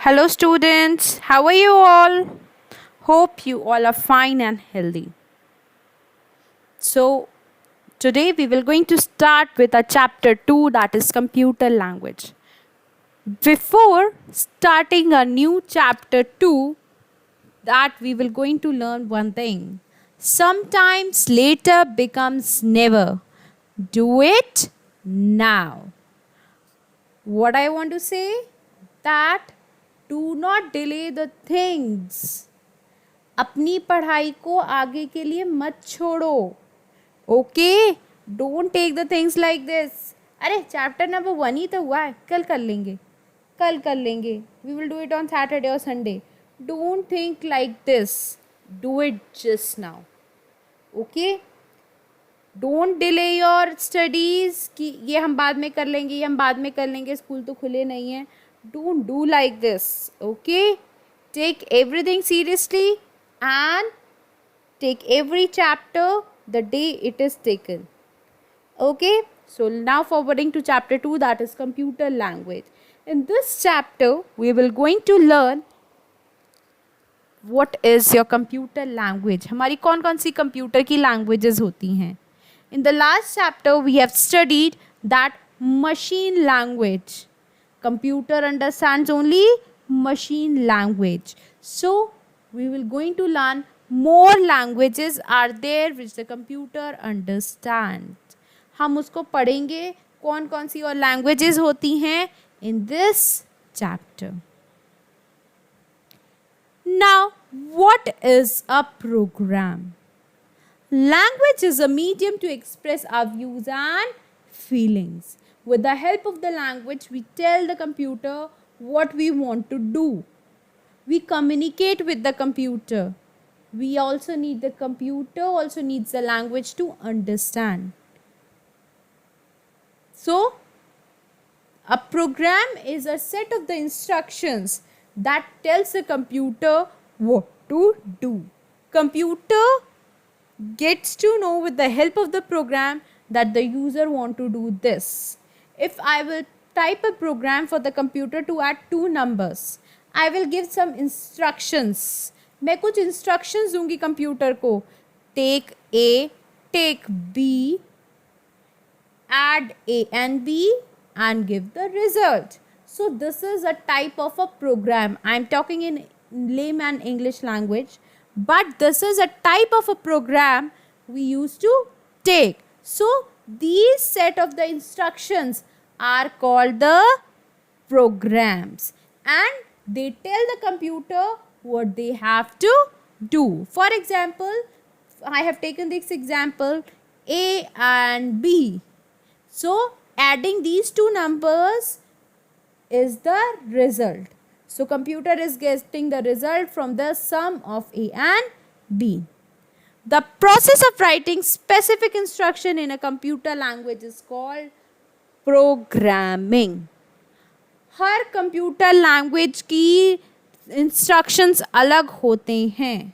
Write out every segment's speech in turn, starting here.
Hello, students. How are you all? Hope you all are fine and healthy. So, today we will going to start with a chapter 2, that is computer language. Before starting a new chapter 2, that we will going to learn one thing. Sometimes later becomes never. Do it now. What I want to say, that do not delay the things. अपनी पढ़ाई को आगे के लिए मत छोड़ो. Okay, don't take the things like this. अरे chapter number 1 ही तो हुआ है, कल कर लेंगे, we will do it on Saturday और Sunday. Don't think like this, do it just now. Okay, don't delay your studies कि ये हम बाद में कर लेंगे, स्कूल तो खुले नहीं है. Don't do like this. Okay, take everything seriously and take every chapter the day it is taken. Okay, so now forwarding to chapter 2, that is computer language. In this chapter we will going to learn what is your computer language. हमारी कौन कौन सी computer की languages होती हैं. In the last chapter we have studied that machine language. Computer understands only machine language. So we will going to learn more languages are there which the computer understands. हम उसको पढ़ेंगे कौन कौन सी और languages होती हैं in this chapter. Now, what is a program? Language is a medium to express our views and feelings. With the help of the language, we tell the computer what we want to do. We communicate with the computer. We also need the computer also needs the language to understand. So, a program is a set of the instructions that tells the computer what to do. Computer gets to know with the help of the program that the user want to do this. If I will type a program for the computer to add 2 numbers, I will give some instructions. मैं कुछ instructions दूंगी computer को. Take A, take B, add A and B and give the result. So this is a type of a program. I am talking in layman English language, but this is a type of a program we used to take. So these set of the instructions are called the programs, and they tell the computer what they have to do. For example, I have taken this example A and B. So adding these 2 numbers is the result. So computer is getting the result from the sum of A and B. The process of writing specific instruction in a computer language is called programming. हर computer language की instructions अलग होते हैं.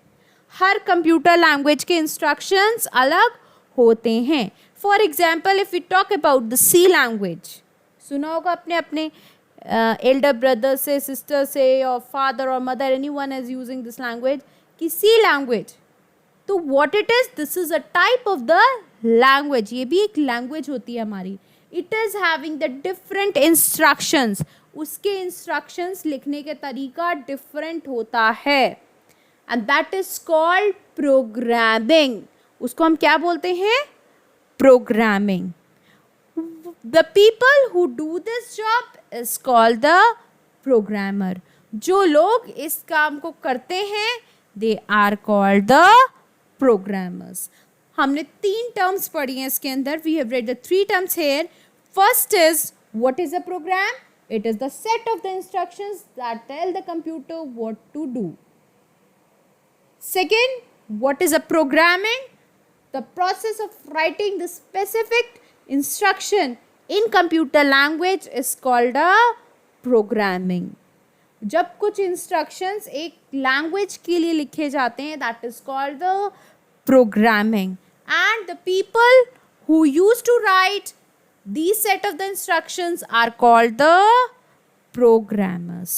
हर computer language के instructions अलग होते हैं. For example, if you talk about the C language, सुना होगा अपने अपने एल्डर ब्रदर से, सिस्टर से, और फादर और mother, anyone is using this language, कि सी लैंग्वेज. तो what it is, this is a type of the language. ये भी एक लैंग्वेज होती है हमारी. It is having the different instructions. उसके इंस्ट्रक्शंस लिखने के तरीका डिफरेंट होता है, and that is called programming. उसको हम क्या बोलते हैं? Programming. The people who do this job is called the programmer. जो लोग इस काम को करते हैं, they are called the programmers. हमने 3 टर्म्स पढ़ी हैं इसके अंदर. We have read the 3 terms here. First is, what is a program? It is the set of the instructions that tell the computer what to do. Second, what is a programming? The process of writing the specific instruction in computer language is called a programming. जब कुछ instructions एक language के लिए लिखे जाते हैं, that is called the programming. And the people who used to write these set of the instructions are called the programmers.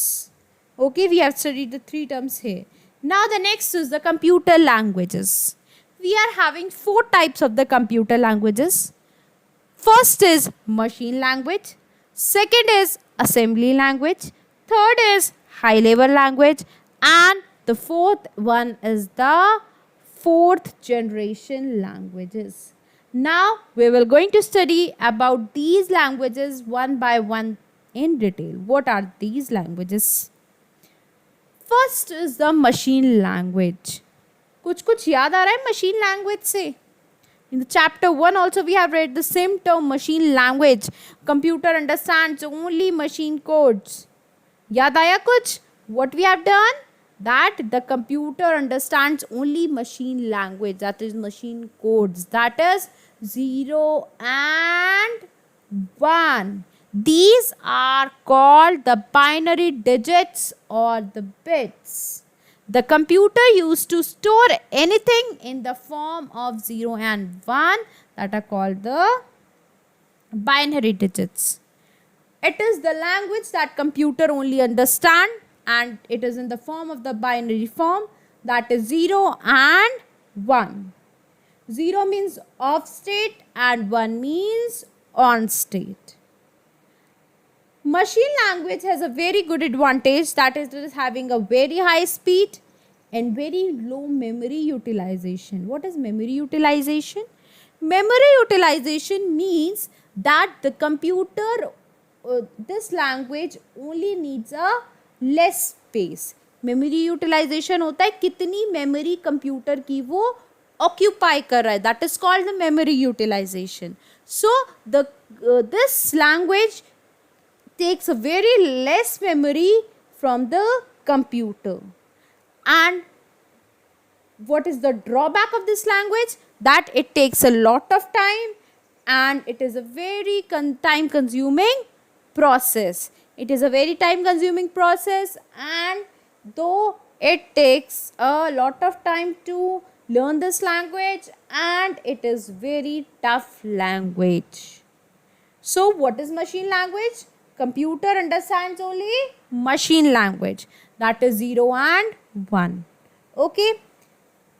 Okay, we have studied the three terms here. Now the next is the computer languages. We are having four types of the computer languages. First is machine language. Second is assembly language. Third is high level language. And the fourth one is the fourth generation languages. Now we will going to study about these languages one by one in detail. What are these languages? First is the machine language. कुछ याद आ रहा है machine language से? In the chapter 1 also we have read the same term machine language. Computer understands only machine codes. याद आया कुछ? What we have done? That the computer understands only machine language, that is machine codes, that is 0 and 1. These are called the binary digits or the bits. The computer used to store anything in the form of 0 and 1 that are called the binary digits. It is the language that computer only understand, and it is in the form of the binary form, that is 0 and 1. 0 means off state and 1 means on state. Machine language has a very good advantage, that is, it is having a very high speed and very low memory utilization. What is memory utilization? Memory utilization means that the computer, this language only needs a less space. Memory utilization होता है कितनी memory computer की वो occupy कर रहा है, that is called the memory utilization. So the this language takes a very less memory from the computer. And what is the drawback of this language? That it takes a lot of time and it is a very time consuming process. It is a very time consuming process, and though it takes a lot of time to learn this language, and it is very tough language. So what is machine language? Computer understands only machine language, that is 0 and 1. Okay.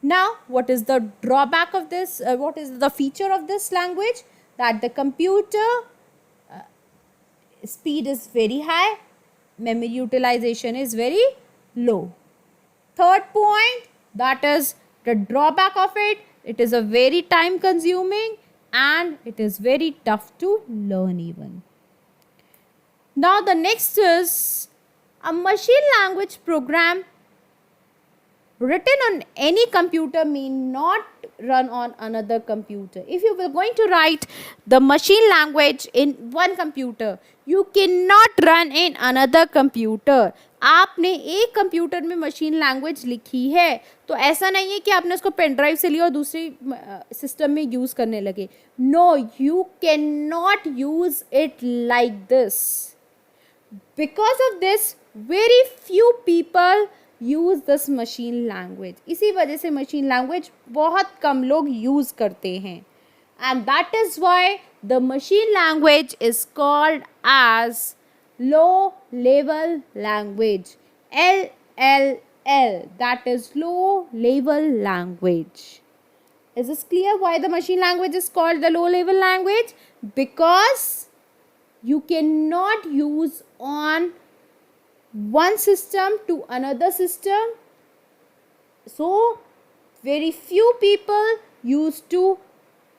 Now what is the drawback of this? What is the feature of this language? That the computer speed is very high, memory utilization is very low. Third point, that is the drawback of it. It is a very time consuming and it is very tough to learn even. Now the next is a machine language program written on any computer may not run on another computer. If you were going to write the machine language in one computer, you cannot run in another computer. आपने एक computer में machine language लिखी है तो ऐसा नहीं है कि आपने उसको पेन ड्राइव से लिया और दूसरी सिस्टम में यूज़ करने लगे. No, you can not use it like this. Because of this very few people use this machine language. इसी वजह से मशीन लैंग्वेज बहुत कम लोग यूज़ करते हैं. And that is why the machine language is called as low level language, LLL, that is low level language. Is this clear why the machine language is called the low level language? Because you cannot use on one system to another system. So very few people used to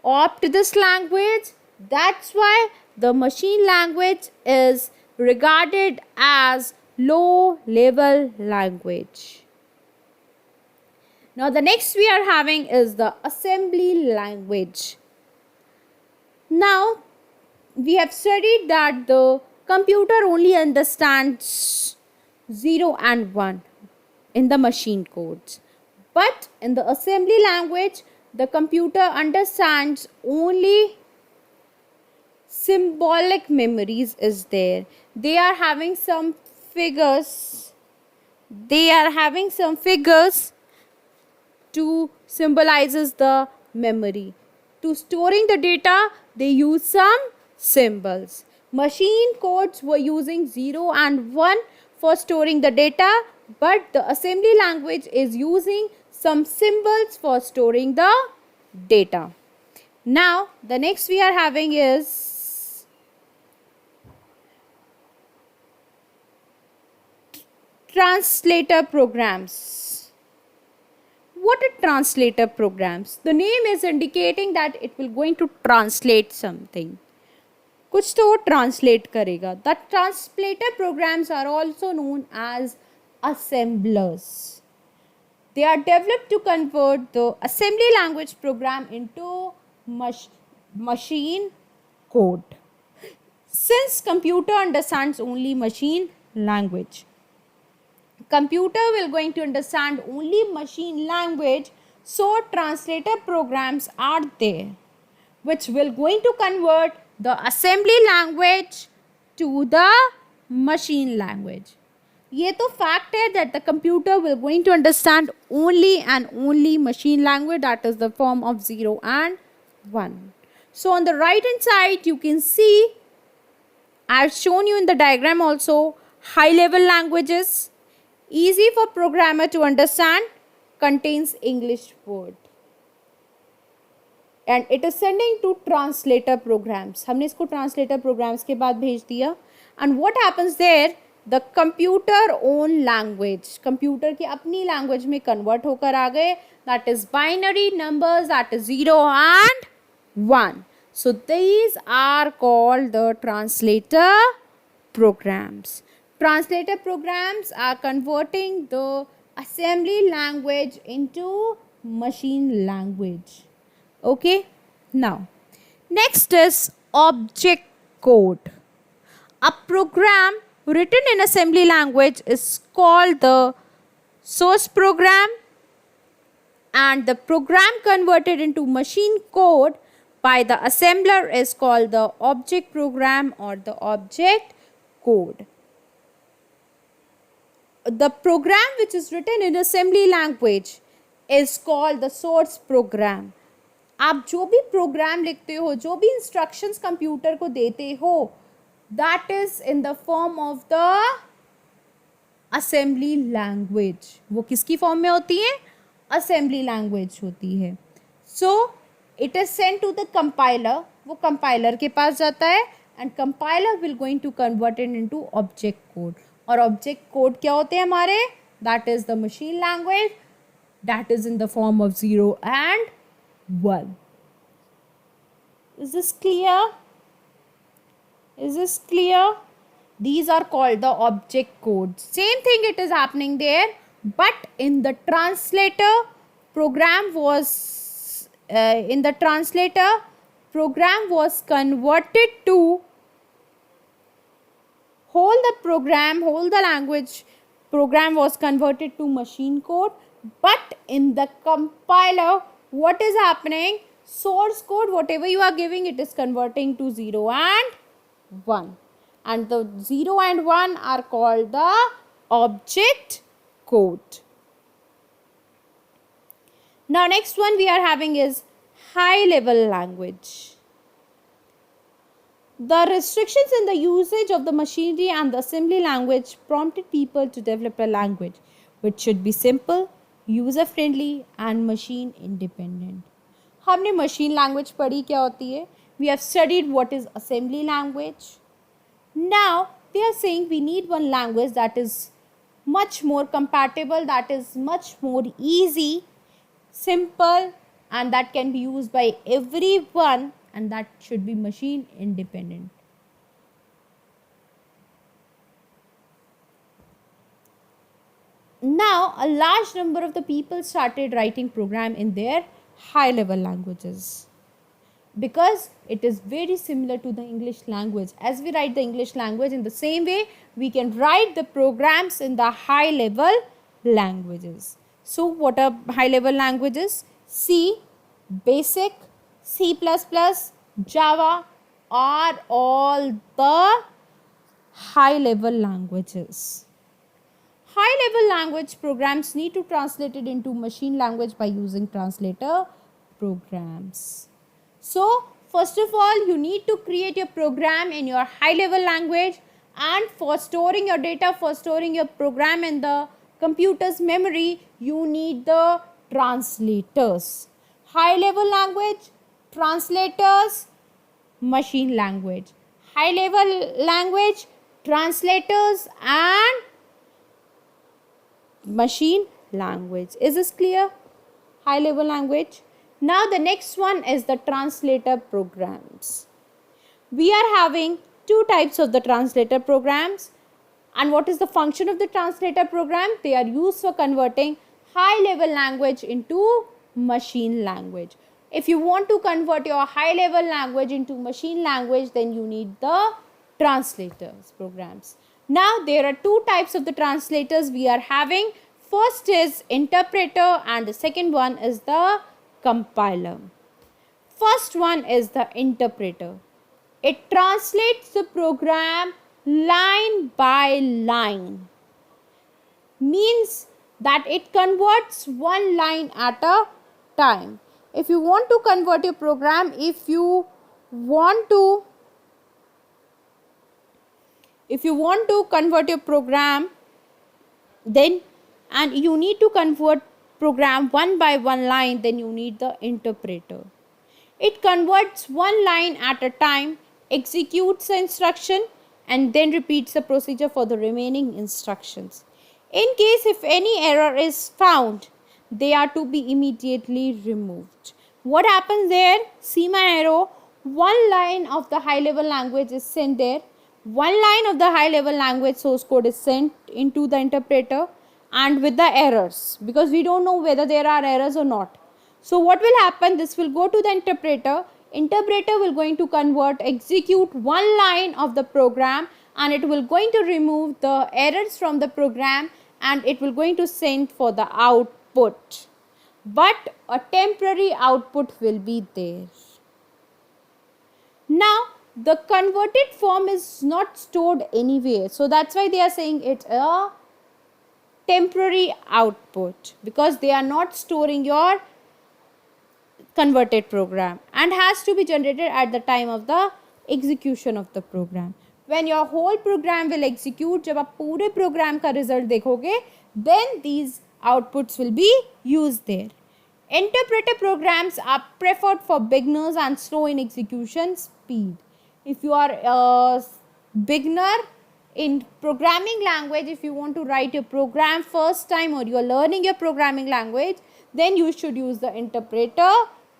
opt this language. That's why the machine language is regarded as low level language. Now the next we are having is the assembly language. Now we have studied that the computer only understands 0 and 1 in the machine codes, but in the assembly language the computer understands only symbolic memories is there. They are having some figures. They are having some figures to symbolizes the memory. To storing the data, they use some symbols. Machine codes were using 0 and 1 for storing the data, but the assembly language is using some symbols for storing the data. Now, the next we are having is translator programs. What are translator programs? The name is indicating that it will going to translate something. कुछ तो वो translate करेगा. The translator programs are also known as assemblers. They are developed to convert the assembly language program into machine code. Since computer understands only machine language, computer will going to understand only machine language, so translator programs are there which will going to convert the assembly language to the machine language. ये तो fact है that the computer will going to understand only and only machine language, that is the form of 0 and 1. So on the right hand side you can see, I have shown you in the diagram also, high level languages, easy for programmer to understand, contains English word. And it is sending to translator programs. हमने इसको translator programs के बाद भेज दिया. And what happens there? The computer own language, computer की अपनी language में convert होकर आ गए. That is binary numbers, that is 0 and 1. So these are called the translator programs. Translator programs are converting the assembly language into machine language. Okay, now next is object code. A program written in assembly language is called the source program, and the program converted into machine code by the assembler is called the object program or the object code. The program which is written in assembly language is called the source program. आप जो भी programme लिखते हो, जो भी instructions computer को देते हो, that is in the form of the assembly language. वो किसकी फॉर्म में होती है? असेंबली लैंग्वेज होती है. So it is sent to the compiler. वो कंपाइलर के पास जाता है and compiler will going to convert it into object code. और ऑब्जेक्ट कोड क्या होते हैं हमारे? That is the machine language, that is in the form of 0 and 1. Is this clear? Is this clear? These are called the object codes. Same thing it is happening there, but in the translator program was converted to whole the language program was converted to machine code, but in the compiler what is happening? Source code, whatever you are giving, it is converting to 0 and 1. And the 0 and 1 are called the object code. Now next one we are having is high level language. The restrictions in the usage of the machinery and the assembly language prompted people to develop a language which should be simple, user friendly and machine independent. हमने machine language पढ़ी, क्या होती है? We have studied what is assembly language. Now they are saying we need one language that is much more compatible, that is much more easy, simple, and that can be used by everyone, and that should be machine independent. Now a large number of the people started writing program in their high level languages because it is very similar to the English language. As we write the English language, in the same way we can write the programs in the high level languages. So what are high level languages? C, Basic, C++, Java are all the high level languages. High level language programs need to translate it into machine language by using translator programs. So first of all, you need to create your program in your high level language, And for storing your data, for storing your program in the computer's memory, you need the translators. High level language, translators, machine language. High level language, translators, and machine language. Is this clear? High level language. Now the next one is the translator programs. We are having two types of the translator programs. And what is the function of the translator program? They are used for converting high level language into machine language. If you want to convert your high level language into machine language, then you need the translators programs. Now there are two types of the translators we are having. First is interpreter and the second one is the compiler. First one is the interpreter. It translates the program line by line. Means that it converts one line at a time. If you want to convert your program, if you want to convert your program, then and you need to convert program one by one line, then you need the interpreter. It converts one line at a time, executes the instruction, and then repeats the procedure for the remaining instructions. In case if any error is found, they are to be immediately removed. What happens there? See my arrow. One line of the high level language is sent there. One line of the high level language source code is sent into the interpreter, and with the errors, because we don't know whether there are errors or not. So what will happen? This will go to the interpreter. Interpreter will going to execute one line of the program, and it will going to remove the errors from the program, and it will going to send for the output. But a temporary output will be there. Now the converted form is not stored anywhere, so that's why they are saying it's a temporary output, because they are not storing your converted program and has to be generated at the time of the execution of the program. When your whole program will execute, जब आप पूरे program का result देखोगे, then these outputs will be used there. Interpreter programs are preferred for beginners and slow in execution speed. If you are a beginner in programming language, if you want to write your program first time or you are learning your programming language, then you should use the interpreter,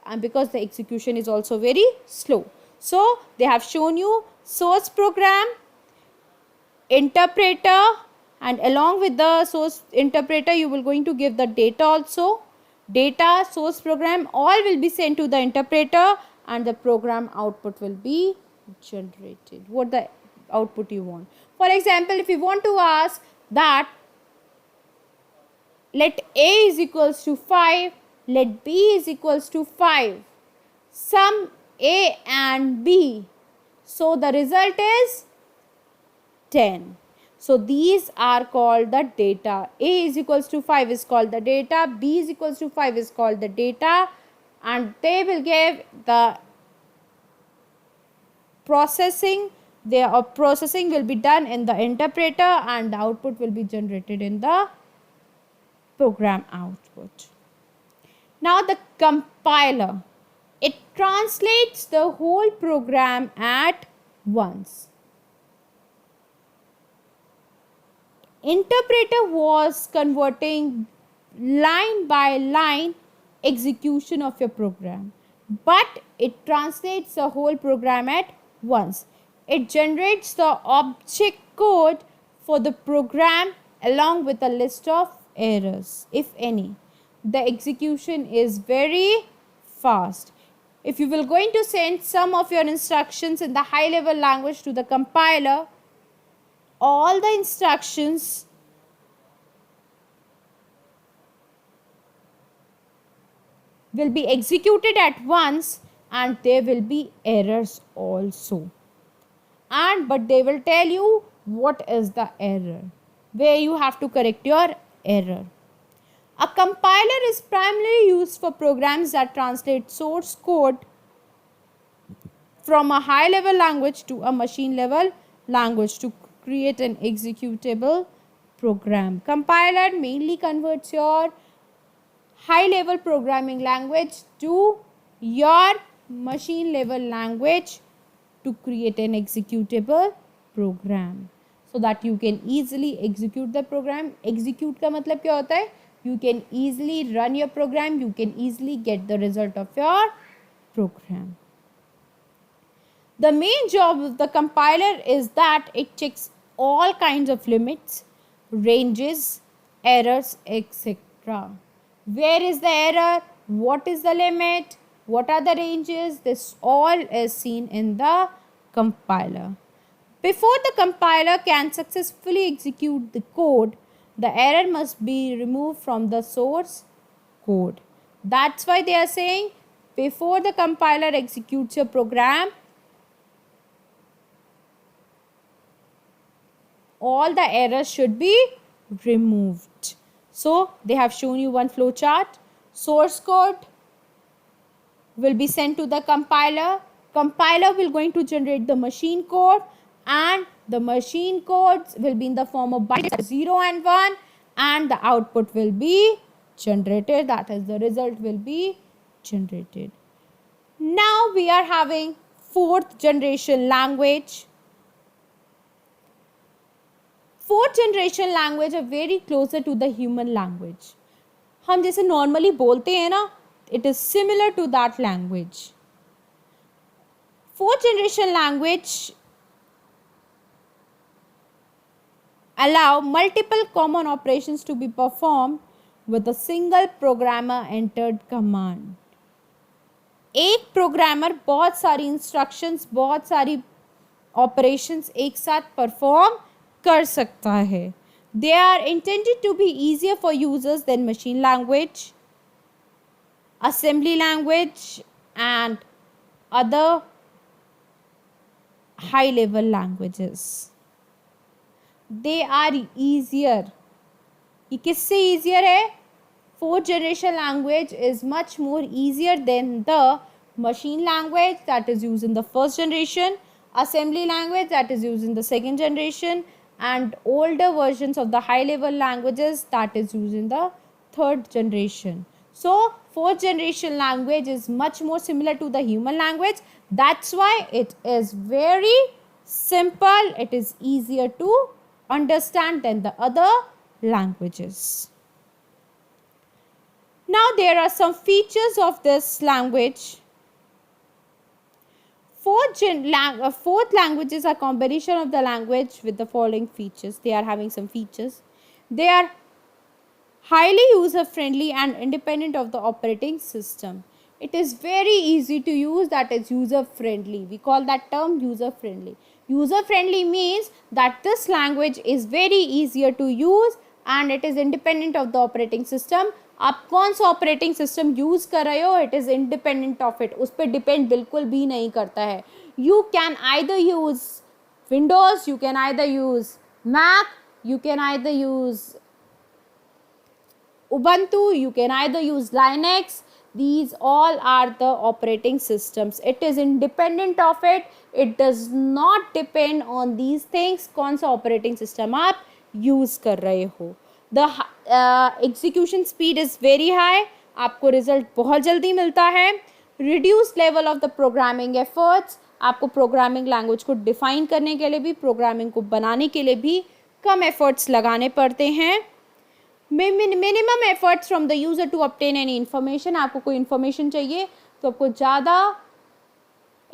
and because the execution is also very slow. So they have shown you source program, interpreter, and along with the source interpreter you will going to give the data also. Data, source program, all will be sent to the interpreter, and the program output will be generated. What the output you want. For example, if you want to ask that let A is equals to 5, let B is equals to 5, sum A and B, so the result is 10. So these are called the data. A is equals to 5 is called the data, B is equals to 5 is called the data, and they will give the processing. Their processing will be done in the interpreter, and the output will be generated in the program output. Now the compiler, it translates the whole program at once. Interpreter was converting line by line execution of your program, but it translates the whole program at once. It generates the object code for the program along with a list of errors, if any. The execution is very fast. If you will going to send some of your instructions in the high level language to the compiler, all the instructions will be executed at once, and there will be errors also. But they will tell you what is the error, where you have to correct your error. A compiler is primarily used for programs that translate source code from a high level language to a machine level language to create an executable program. Compiler mainly converts your high level programming language to your machine level language to create an executable program so that you can easily execute the program. Execute का मतलब क्या होता है? You can easily run your program, you can easily get the result of your program. The main job of the compiler is that it checks all kinds of limits, ranges, errors, etc. Where is the error? What is the limit? What are the ranges? This all is seen in the compiler. Before the compiler can successfully execute the code, the error must be removed from the source code. That's why they are saying before the compiler executes your program, all the errors should be removed. So they have shown you one flow chart. Source code will be sent to the compiler. Compiler will going to generate the machine code, and the machine codes will be in the form of bytes 0 and 1, and the output will be generated, that is the result will be generated. Now we are having fourth generation language. Fourth generation language are very closer to the human language. हम जैसे normally बोलते हैं ना, it is similar to that language. Fourth generation language allow multiple common operations to be performed with a single programmer entered command. एक programmer बहुत सारी instructions, बहुत सारी ऑपरेशंस एक साथ परफॉर्म कर सकता है. They are intended to be easier for users than machine language, assembly language, and other high level languages. They are easier. ये किससे easier है? Fourth generation language is much more easier than the machine language that is used in the first generation, assembly language that is used in the second generation, and older versions of the high level languages that is used in the third generation. So fourth generation language is much more similar to the human language. That's why it is very simple. It is easier to understand than the other languages. Now there are some features of this language. Fourth languages are combination of the language with the following features. They are having some features. They are highly user friendly and independent of the operating system. It is very easy to use, that is user friendly. We call that term user friendly. User friendly means that this language is very easier to use and it is independent of the operating system. आप कौन सा operating system use कर रहे हो, it is independent of it, उस पर depend बिल्कुल भी नहीं करता है. You can either use Windows, you can either use Mac, you can either use Ubuntu, you can either use Linux. These all are the operating systems. It is independent of it. It does not depend on these things. कौन सा operating system आप use कर रहे हो. The execution speed is very high. आपको result बहुत जल्दी मिलता है. Reduced level of the programming efforts. आपको प्रोग्रामिंग लैंग्वेज को डिफाइन करने के लिए भी, प्रोग्रामिंग को बनाने के लिए भी कम एफर्ट्स लगाने पड़ते हैं. Minimum efforts from the user to obtain any information. आपको कोई इन्फॉर्मेशन चाहिए तो आपको ज़्यादा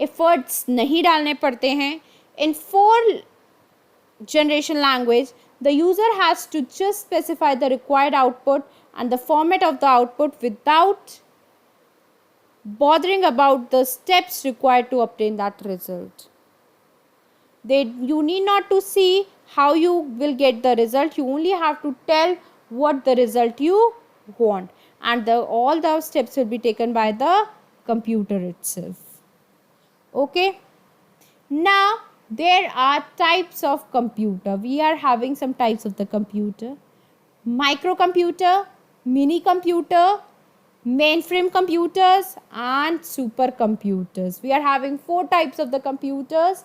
एफर्ट्स नहीं डालने पड़ते हैं. In fourth generation language, the user has to just specify the required output and the format of the output without bothering about the steps required to obtain that result. You need not to see how you will get the result. You only have to tell what the result you want, and all the steps will be taken by the computer itself. Okay. Now there are types of computer. We are having some types of the computer: microcomputer, mini computer, mainframe computers, and supercomputers. We are having four types of the computers: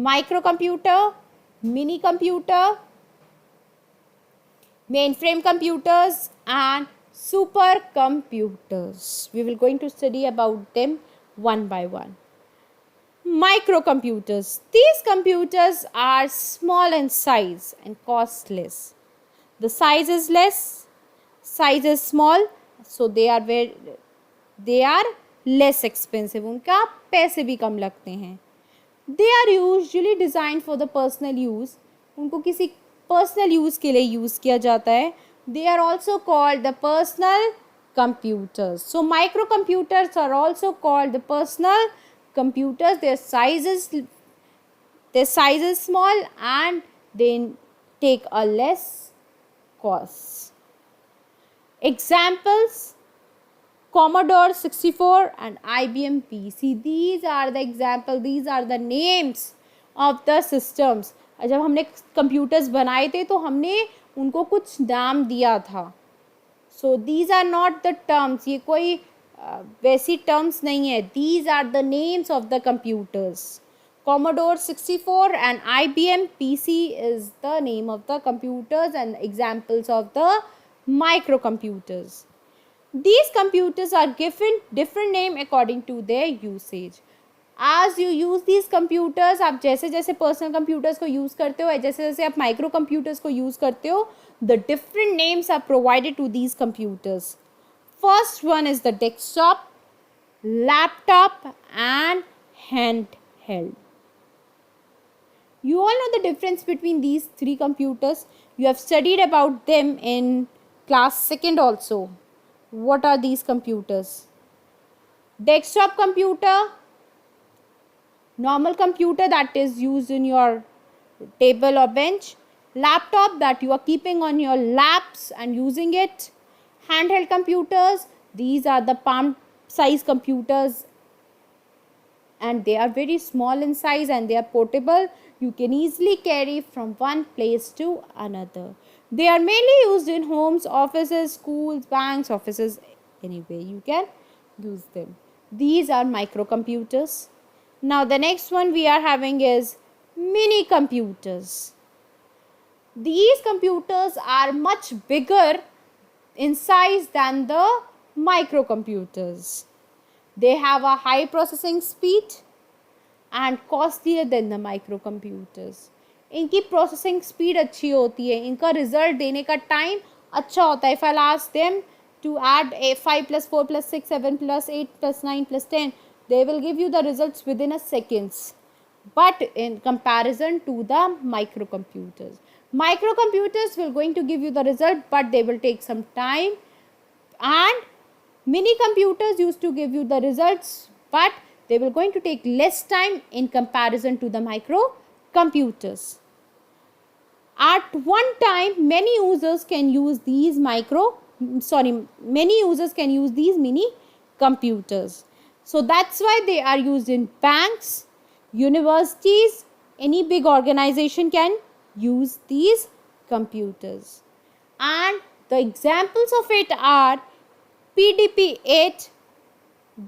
microcomputer, mini computer, mainframe computers, and supercomputers. We will going to study about them one by one. Microcomputers. These computers are small in size and cost less. The size is less, size is small, so they are less expensive. उनका पैसे भी कम लगते हैं. They are usually designed for the personal use. उनको किसी personal use के लिए use किया जाता है. They are also called the personal computers. So microcomputers are also called the personal computers. Their size is small and they take a less cost. Examples: Commodore 64 and IBM PC. These are the example, these are the names of the systems. जब हमने computers बनाए थे तो हमने उनको कुछ नाम दिया था. So these are not the terms. ये कोई वैसी terms नहीं है. These are the names of the computers. Commodore 64 and IBM PC is the name of the computers and examples of the microcomputers. These computers are given different name according to their usage. As you use these computers, आप जैसे जैसे personal computers को use करते हो, जैसे जैसे आप micro computers को use करते हो, the different names are provided to these computers. First one is the desktop, laptop, and handheld. You all know the difference between these three computers. You have studied about them in class 2nd also. What are these computers? Desktop computer, normal computer that is used in your table or bench. Laptop that you are keeping on your laps and using it. Handheld computers, these are the palm size computers and they are very small in size and they are portable. You can easily carry from one place to another. They are mainly used in homes, offices, schools, banks, offices, anywhere you can use them. These are microcomputers. Now the next one we are having is mini computers. These computers are much bigger in size than the microcomputers. They have a high processing speed and costlier than the microcomputers. इनकी processing speed अच्छी होती है, इनका result देने का time अच्छा होता है. If I'll ask them to add a 5 plus 4 plus 6 7 plus 8 plus 9 plus 10, they will give you the results within a seconds. But in comparison to the microcomputers will going to give you the result, but they will take some time. And mini computers used to give you the results, but they will going to take less time in comparison to the microcomputers. At one time, many users can use these mini computers. So that's why they are used in banks, universities, any big organization can use these computers. And the examples of it are PDP-8,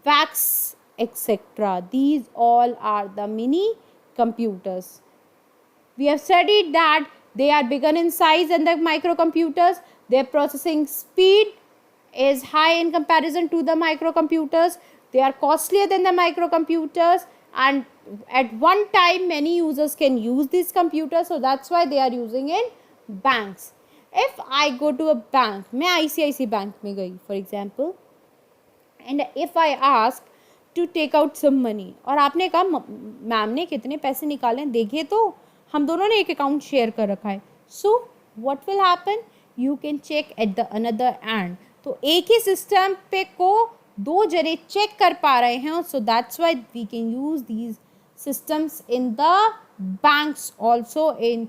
VAX, etc. These all are the mini computers. We have studied that they are bigger in size than the microcomputers. Their processing speed is high in comparison to the microcomputers. They are costlier than the microcomputers, and at one time many users can use these computers, so that's why they are using in banks. If I go to a bank, मैं ICICI bank में गई for example, and if I ask to take out some money, और आपने कहा ma'am ने कितने पैसे निकाले देखिए, तो हम दोनों ने एक अकाउंट शेयर कर रखा है. So what will happen? You can check at the another end. तो एक ही सिस्टम पे को दो जने चेक कर पा रहे हैं. So that's why we can use these systems in the banks also, in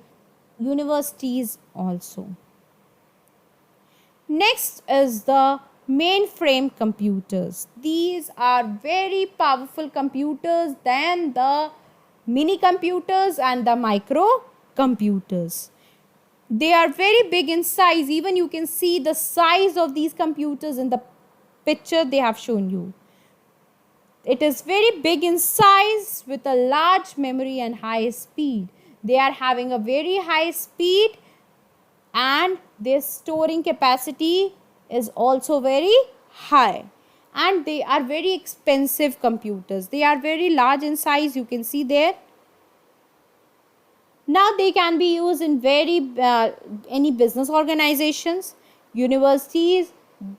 universities also. Next is the mainframe computers. These are very powerful computers than the mini computers and the micro computers. They are very big in size. Even you can see the size of these computers in the picture they have shown you. It is very big in size with a large memory and high speed. they are having a very high speed, and their storing capacity is also very high, and they are very expensive computers. They are very large in size, you can see there. Now they can be used in any business organizations, universities,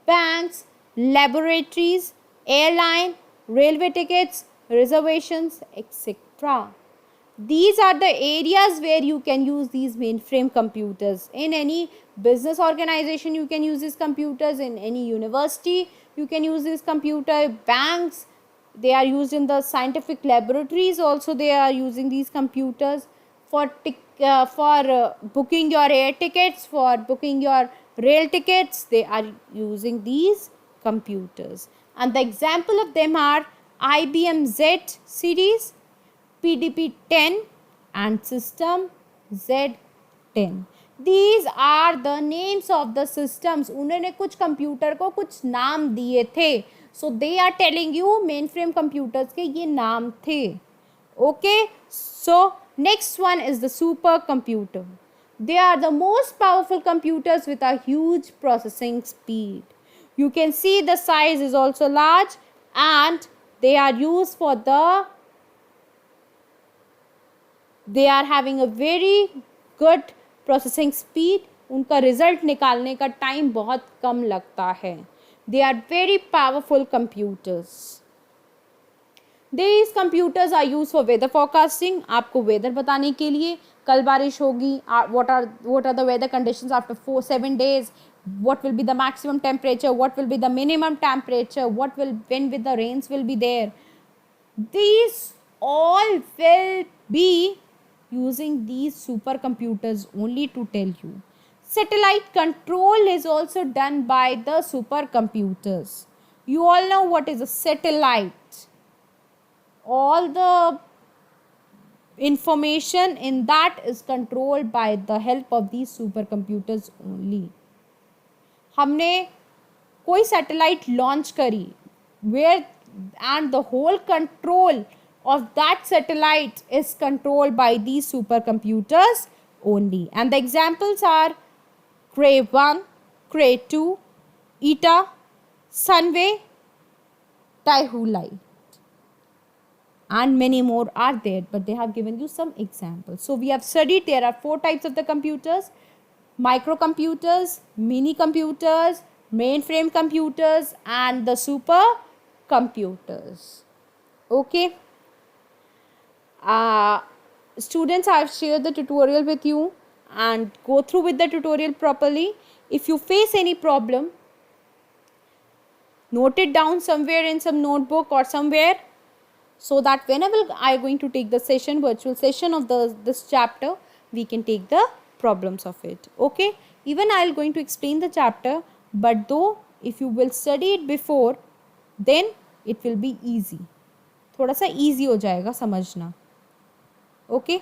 banks, laboratories, airline, railway tickets, reservations, etc. These are the areas where you can use these mainframe computers. In any business organization you can use these computers, in any university you can use this computer, banks, they are used in the scientific laboratories also, they are using these computers for booking your air tickets, for booking your rail tickets, they are using these computers. And the example of them are IBM Z series, PDP-10 and System Z10. These are the names of the systems. उन्होंने कुछ computer को कुछ नाम दिए थे. So they are telling you mainframe computers के ये नाम थे. Okay. So next one is the supercomputer. They are the most powerful computers with a huge processing speed. You can see the size is also large, and they are used for they are having a very good processing speed. उनका result निकालने का time बहुत कम लगता है. They are very powerful computers. These computers are used for weather forecasting. आपको weather बताने के लिए, कल बारिश होगी, what are the weather conditions after 4-7 days, what will be the maximum temperature, what will be the minimum temperature, when will the rains will be there. These all will be using these supercomputers only to tell you. Satellite control is also done by the supercomputers. You all know what is a satellite. All the information in that is controlled by the help of these supercomputers only. हमने कोई satellite launch करी, where and the whole control of that satellite is controlled by these supercomputers only. And the examples are Cray 1, Cray 2, ETA, Sunway, Taihu Light, and many more are there, but they have given you some examples. So we have studied there are 4 types of the computers: microcomputers, mini computers, mainframe computers, and the supercomputers. Okay. Students, I have shared the tutorial with you, and go through with the tutorial properly. If you face any problem, note it down somewhere in some notebook or somewhere, so that whenever I am going to take the session, virtual session of this chapter, we can take the problems of it. Okay. Even I am going to explain the chapter, but though if you will study it before, then it will be easy. थोड़ा सा easy हो जाएगा समझना. Okay.